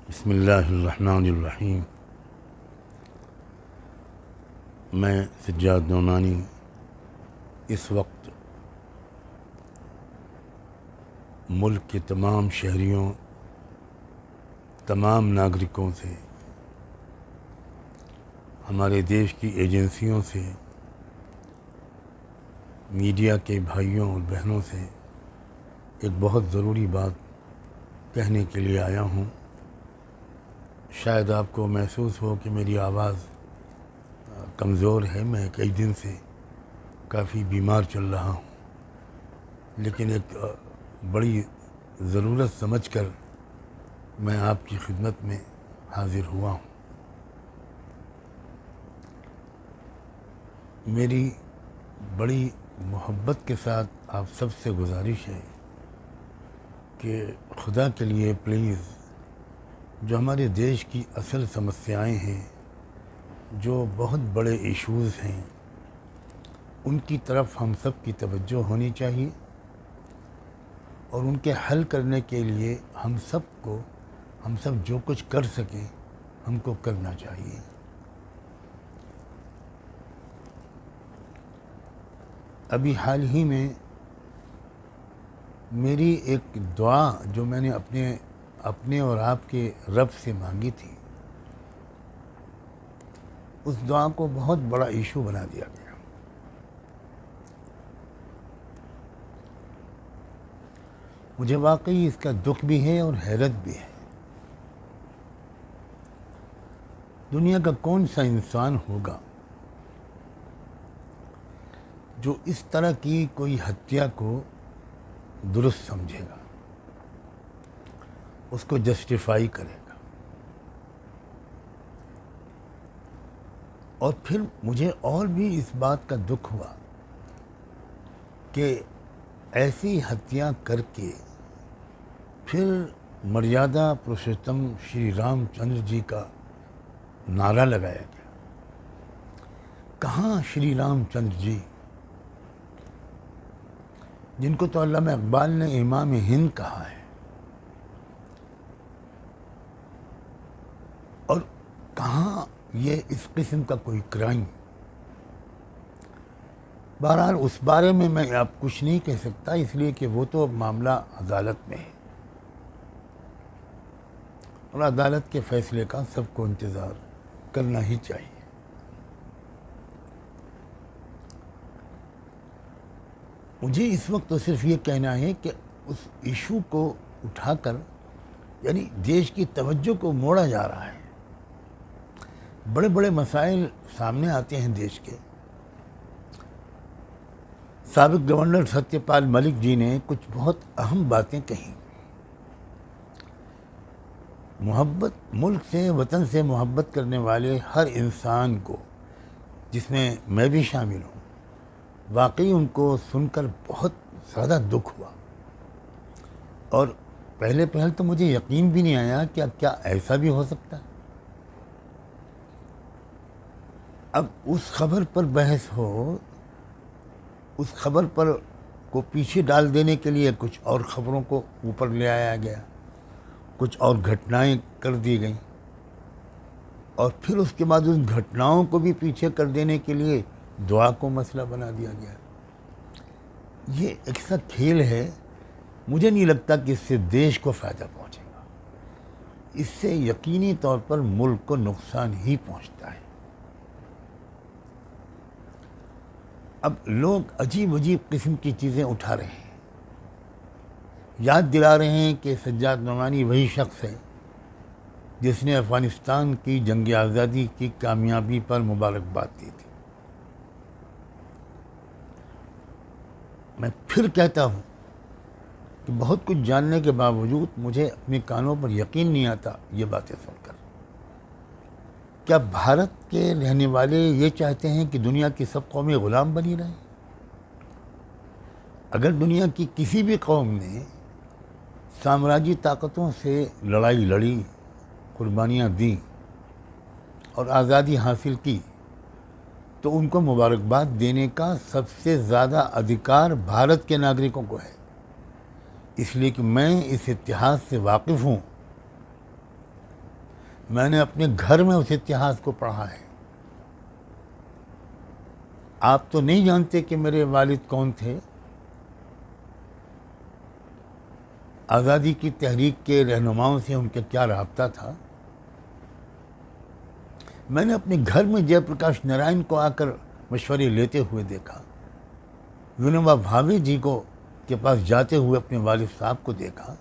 بسم اللہ الرحمن الرحیم۔ میں سجاد نعمانی اس وقت ملک کے تمام شہریوں، تمام ناگرکوں سے، ہمارے دیش کی ایجنسیوں سے، میڈیا کے بھائیوں اور بہنوں سے ایک بہت ضروری بات کہنے کے لیے آیا ہوں۔ شاید آپ کو محسوس ہو کہ میری آواز کمزور ہے، میں کئی دن سے کافی بیمار چل رہا ہوں، لیکن ایک بڑی ضرورت سمجھ کر میں آپ کی خدمت میں حاضر ہوا ہوں۔ میری بڑی محبت کے ساتھ آپ سب سے گزارش ہے کہ خدا کے لیے پلیز جو ہمارے دیش کی اصل سمسیائیں ہیں، جو بہت بڑے ایشوز ہیں، ان کی طرف ہم سب کی توجہ ہونی چاہیے اور ان کے حل کرنے کے لیے ہم سب جو کچھ کر سکیں ہم کو کرنا چاہیے۔ ابھی حال ہی میں میری ایک دعا جو میں نے اپنے اور آپ کے رب سے مانگی تھی، اس دعا کو بہت بڑا ایشو بنا دیا گیا۔ مجھے واقعی اس کا دکھ بھی ہے اور حیرت بھی ہے۔ دنیا کا کون سا انسان ہوگا جو اس طرح کی کوئی ہتیا کو درست سمجھے گا، اس کو جسٹیفائی کرے گا؟ اور پھر مجھے اور بھی اس بات کا دکھ ہوا کہ ایسی ہتیا کر کے پھر مریادا پروشوتم شری رام چندر جی کا نعرہ لگایا گیا۔ کہاں شری رام چندر جی، جن کو تو علامہ اقبال نے امام ہند کہا ہے، اور کہاں یہ اس قسم کا کوئی کرائم؟ بہرحال اس بارے میں آپ کچھ نہیں کہہ سکتا، اس لیے کہ وہ تو معاملہ عدالت میں ہے اور عدالت کے فیصلے کا سب کو انتظار کرنا ہی چاہیے۔ مجھے اس وقت تو صرف یہ کہنا ہے کہ اس ایشو کو اٹھا کر یعنی دیش کی توجہ کو موڑا جا رہا ہے۔ بڑے بڑے مسائل سامنے آتے ہیں دیش کے۔ سابق گورنر ستیہ پال ملک جی نے کچھ بہت اہم باتیں کہیں۔ ملک سے، وطن سے محبت کرنے والے ہر انسان کو، جس میں میں بھی شامل ہوں، واقعی ان کو سن کر بہت زیادہ دکھ ہوا، اور پہلے تو مجھے یقین بھی نہیں آیا کہ کیا ایسا بھی ہو سکتا ہے۔ اب اس خبر پر بحث ہو، اس خبر پر کو پیچھے ڈال دینے کے لیے کچھ اور خبروں کو اوپر لے آیا گیا، کچھ اور گھٹنائیں کر دی گئیں، اور پھر اس کے بعد ان گھٹناؤں کو بھی پیچھے کر دینے کے لیے دعا کو مسئلہ بنا دیا گیا۔ یہ ایک سا کھیل ہے، مجھے نہیں لگتا کہ اس سے دیش کو فائدہ پہنچے گا۔ اس سے یقینی طور پر ملک کو نقصان ہی پہنچتا ہے۔ اب لوگ عجیب قسم کی چیزیں اٹھا رہے ہیں، یاد دلا رہے ہیں کہ سجاد نعمانی وہی شخص ہے جس نے افغانستان کی جنگ آزادی کی کامیابی پر مبارکباد دی تھی۔ میں پھر کہتا ہوں کہ بہت کچھ جاننے کے باوجود مجھے اپنے کانوں پر یقین نہیں آتا یہ باتیں سن کر۔ کیا بھارت کے رہنے والے یہ چاہتے ہیں کہ دنیا کی سب قومیں غلام بنی رہیں؟ اگر دنیا کی کسی بھی قوم نے سامراجی طاقتوں سے لڑائی لڑی، قربانیاں دیں اور آزادی حاصل کی، تو ان کو مبارکباد دینے کا سب سے زیادہ ادھیکار بھارت کے ناگرکوں کو ہے، اس لیے کہ میں اس اتحاد سے واقف ہوں میں نے اپنے گھر میں اس اتحاد کو پڑھا ہے. آپ تو نہیں جانتے کہ میرے والد کون تھے. آزادی کی تحریک کے رہنماؤں سے ان کا کیا رابطہ تھا. میں نے اپنے گھر میں جے پرکاش نارائن کو آ کر مشورے لیتے ہوئے دیکھا. ونوبا بھاوے جی کو کے پاس جاتے ہوئے اپنے والد صاحب کو دیکھا.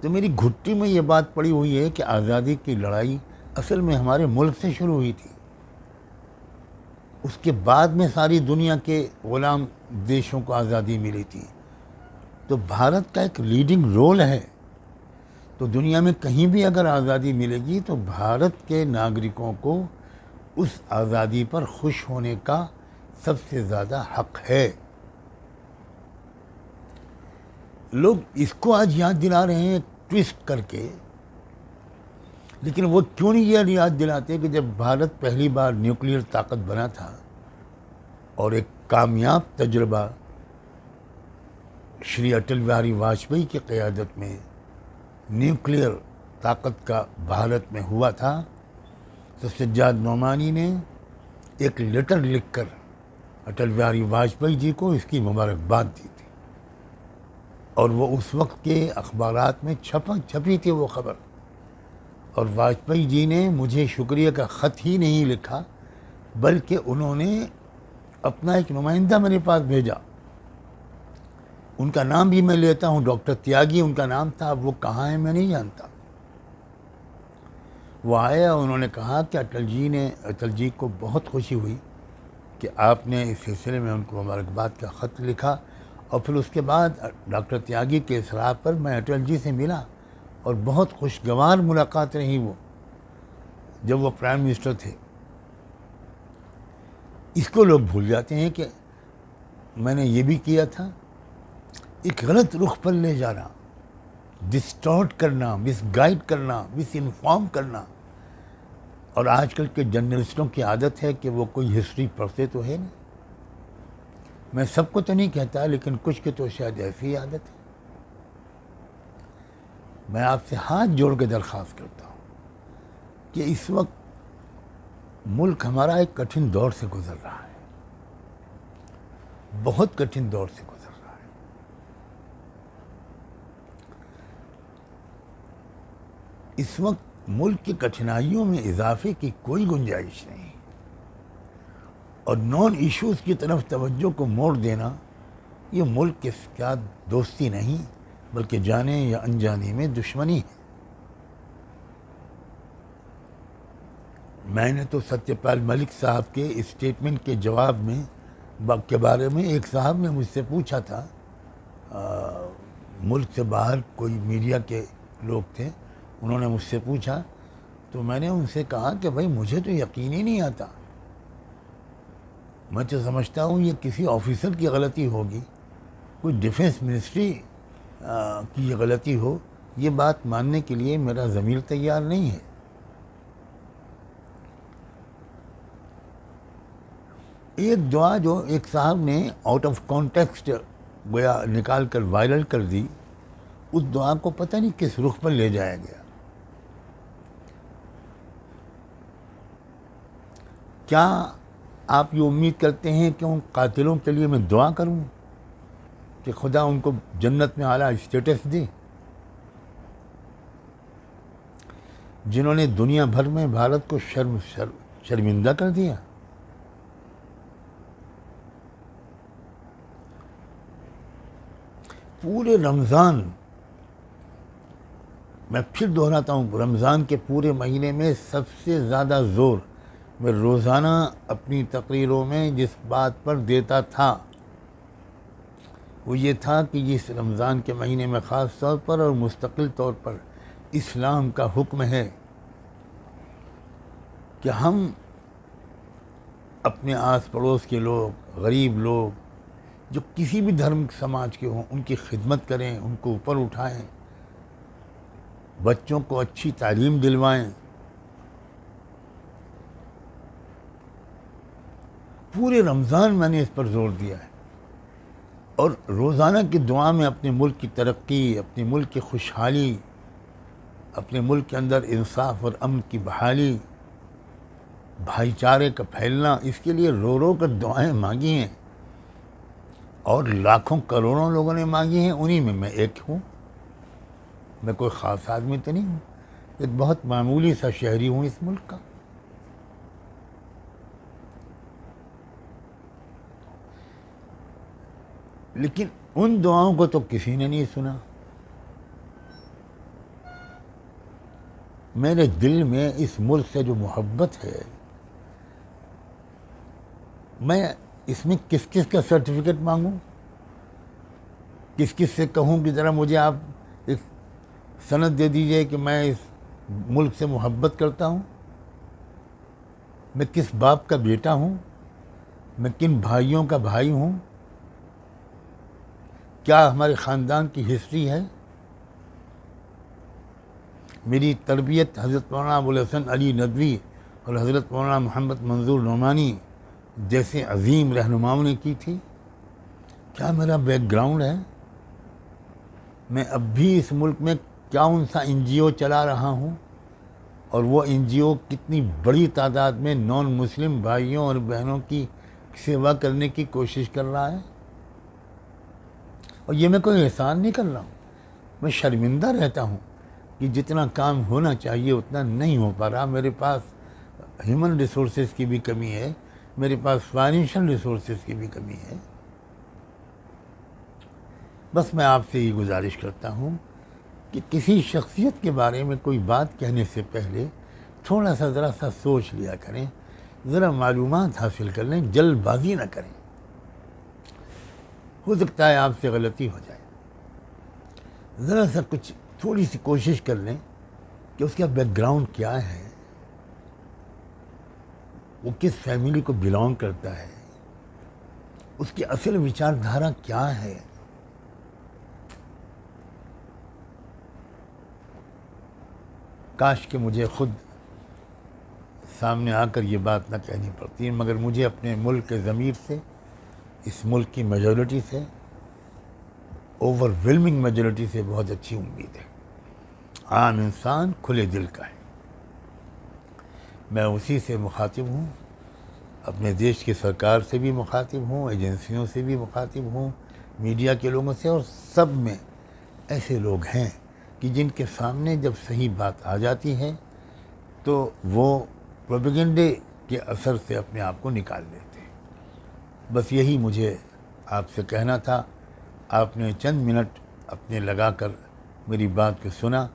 تو میری گھٹی میں یہ بات پڑی ہوئی ہے کہ آزادی کی لڑائی اصل میں ہمارے ملک سے شروع ہوئی تھی. اس کے بعد میں ساری دنیا کے غلام دیشوں کو آزادی ملی تھی. تو بھارت کا ایک لیڈنگ رول ہے. تو دنیا میں کہیں بھی اگر آزادی ملے گی تو بھارت کے ناگرکوں کو اس آزادی پر خوش ہونے کا سب سے زیادہ حق ہے. لوگ اس کو آج یاد دلا رہے ہیں ٹویسٹ کر کے، لیکن وہ کیوں نہیں یہ یاد دلاتے کہ جب بھارت پہلی بار نیوکلیئر طاقت بنا تھا اور ایک کامیاب تجربہ شری اٹل بہاری واجپئی کی قیادت میں نیوکلیئر طاقت کا بھارت میں ہوا تھا، تو سجاد نعمانی نے ایک لیٹر لکھ کر اٹل بہاری واجپئی جی کو اس کی مبارکباد دی تھی. اور وہ اس وقت کے اخبارات میں چھپی تھی وہ خبر. اور واجپئی جی نے مجھے شکریہ کا خط ہی نہیں لکھا، بلکہ انہوں نے اپنا ایک نمائندہ میرے پاس بھیجا. ان کا نام بھی میں لیتا ہوں، ڈاکٹر تیاگی ان کا نام تھا. اب وہ کہاں ہے میں نہیں جانتا. وہ آیا، انہوں نے کہا کہ اٹل جی کو بہت خوشی ہوئی کہ آپ نے اس سلسلے میں ان کو مبارکباد کا خط لکھا. اور پھر اس کے بعد ڈاکٹر تیاگی کے اصرار پر میں اٹل جی سے ملا، اور بہت خوشگوار ملاقات رہی وہ جب وہ پرائم منسٹر تھے. اس کو لوگ بھول جاتے ہیں کہ میں نے یہ بھی کیا تھا. ایک غلط رخ پر لے جانا، ڈسٹارٹ کرنا، مس گائیڈ کرنا، مس انفارم کرنا. اور آج کل کے جرنلسٹوں کی عادت ہے کہ وہ کوئی ہسٹری پڑھتے تو ہے نہیں. میں سب کو تو نہیں کہتا، لیکن کچھ کی تو شاید ایسی عادت ہے. میں آپ سے ہاتھ جوڑ کے درخواست کرتا ہوں کہ اس وقت ملک ہمارا ایک کٹھن دور سے گزر رہا ہے، بہت کٹھن دور سے گزر رہا ہے. اس وقت ملک کی کٹھنائیوں میں اضافے کی کوئی گنجائش نہیں، اور نان ایشوز کی طرف توجہ کو موڑ دینا یہ ملک کے ساتھ دوستی نہیں بلکہ جانے یا انجانے میں دشمنی ہے. میں نے تو ستیہ پال ملک صاحب کے اسٹیٹمنٹ کے جواب میں کے بارے میں ایک صاحب نے مجھ سے پوچھا تھا، ملک سے باہر کوئی میڈیا کے لوگ تھے، انہوں نے مجھ سے پوچھا، تو میں نے ان سے کہا کہ بھائی مجھے تو یقین ہی نہیں آتا. میں تو سمجھتا ہوں یہ کسی آفیسر کی غلطی ہوگی، کوئی ڈیفنس منسٹری کی یہ غلطی ہو. یہ بات ماننے کے لیے میرا ضمیر تیار نہیں ہے. ایک دعا جو ایک صاحب نے آؤٹ آف کانٹیکسٹ گویا نکال کر وائرل کر دی، اس دعا کو پتہ نہیں کس رخ پر لے جایا گیا. کیا آپ یہ امید کرتے ہیں کہ ان قاتلوں کے لیے میں دعا کروں کہ خدا ان کو جنت میں اعلیٰ اسٹیٹس دے، جنہوں نے دنیا بھر میں بھارت کو شرمندہ کر دیا؟ پورے رمضان، میں پھر دہراتا ہوں، رمضان کے پورے مہینے میں سب سے زیادہ زور میں روزانہ اپنی تقریروں میں جس بات پر دیتا تھا وہ یہ تھا کہ اس رمضان کے مہینے میں خاص طور پر اور مستقل طور پر اسلام کا حکم ہے کہ ہم اپنے آس پڑوس کے لوگ، غریب لوگ جو کسی بھی دھرم سماج کے ہوں، ان کی خدمت کریں، ان کو اوپر اٹھائیں، بچوں کو اچھی تعلیم دلوائیں. پورے رمضان میں نے اس پر زور دیا ہے. اور روزانہ کی دعا میں اپنے ملک کی ترقی، اپنے ملک کی خوشحالی، اپنے ملک کے اندر انصاف اور امن کی بحالی، بھائی چارے کا پھیلنا، اس کے لیے رو رو کر دعائیں مانگی ہیں، اور لاکھوں کروڑوں لوگوں نے مانگی ہیں، انہی میں میں ایک ہوں۔ میں کوئی خاص آدمی تو نہیں ہوں، ایک بہت معمولی سا شہری ہوں اس ملک کا۔ لیکن ان دعاؤں کو تو کسی نے نہیں سنا۔ میرے دل میں اس ملک سے جو محبت ہے، میں اس میں کس کس کا سرٹیفکیٹ مانگوں، کس کس سے کہوں کہ ذرا مجھے آپ ایک سند دے دیجئے کہ میں اس ملک سے محبت کرتا ہوں، میں کس باپ کا بیٹا ہوں، میں کن بھائیوں کا بھائی ہوں، کیا ہمارے خاندان کی ہسٹری ہے۔ میری تربیت حضرت مولانا ابوالحسن علی ندوی اور حضرت مولانا محمد منظور نعمانی جیسے عظیم رہنماؤں نے کی تھی۔ کیا میرا بیک گراؤنڈ ہے، میں اب بھی اس ملک میں کون سا این جی او چلا رہا ہوں، اور وہ این جی او کتنی بڑی تعداد میں نان مسلم بھائیوں اور بہنوں کی سیوا کرنے کی کوشش کر رہا ہے۔ اور یہ میں کوئی احسان نہیں کر رہا ہوں، میں شرمندہ رہتا ہوں کہ جتنا کام ہونا چاہیے اتنا نہیں ہو پا رہا۔ میرے پاس ہیومن ریسورسز کی بھی کمی ہے، میرے پاس فائنینشیل ریسورسز کی بھی کمی ہے۔ بس میں آپ سے یہ گزارش کرتا ہوں کہ کسی شخصیت کے بارے میں کوئی بات کہنے سے پہلے تھوڑا سا ذرا سا سوچ لیا کریں، ذرا معلومات حاصل کر لیں، جلد بازی نہ کریں۔ ہو سکتا ہے آپ سے غلطی ہو جائے، ذرا سا کچھ تھوڑی سی کوشش کر لیں کہ اس کا بیک گراؤنڈ کیا ہے، وہ کس فیملی کو بلانگ کرتا ہے، اس کی اصل وچار دھارا کیا ہے۔ کاش کہ مجھے خود سامنے آ کر یہ بات نہ کہنی پڑتی، مگر مجھے اپنے ملک کے ضمیر سے، اس ملک کی میجورٹی سے، اوور ویلمنگ میجورٹی سے بہت اچھی امید ہے۔ عام انسان کھلے دل کا ہے، میں اسی سے مخاطب ہوں، اپنے دیش کی سرکار سے بھی مخاطب ہوں، ایجنسیوں سے بھی مخاطب ہوں، میڈیا کے لوگوں سے، اور سب میں ایسے لوگ ہیں کہ جن کے سامنے جب صحیح بات آ جاتی ہے تو وہ پروپیگنڈے کے اثر سے اپنے آپ کو نکال لیتے ہیں۔ بس یہی مجھے آپ سے کہنا تھا۔ آپ نے چند منٹ اپنے لگا کر میری بات کو سنا،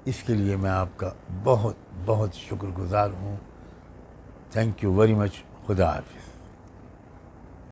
اس کے لیے میں آپ کا بہت بہت شکر گزار ہوں۔ Thank you very much. خدا حافظ۔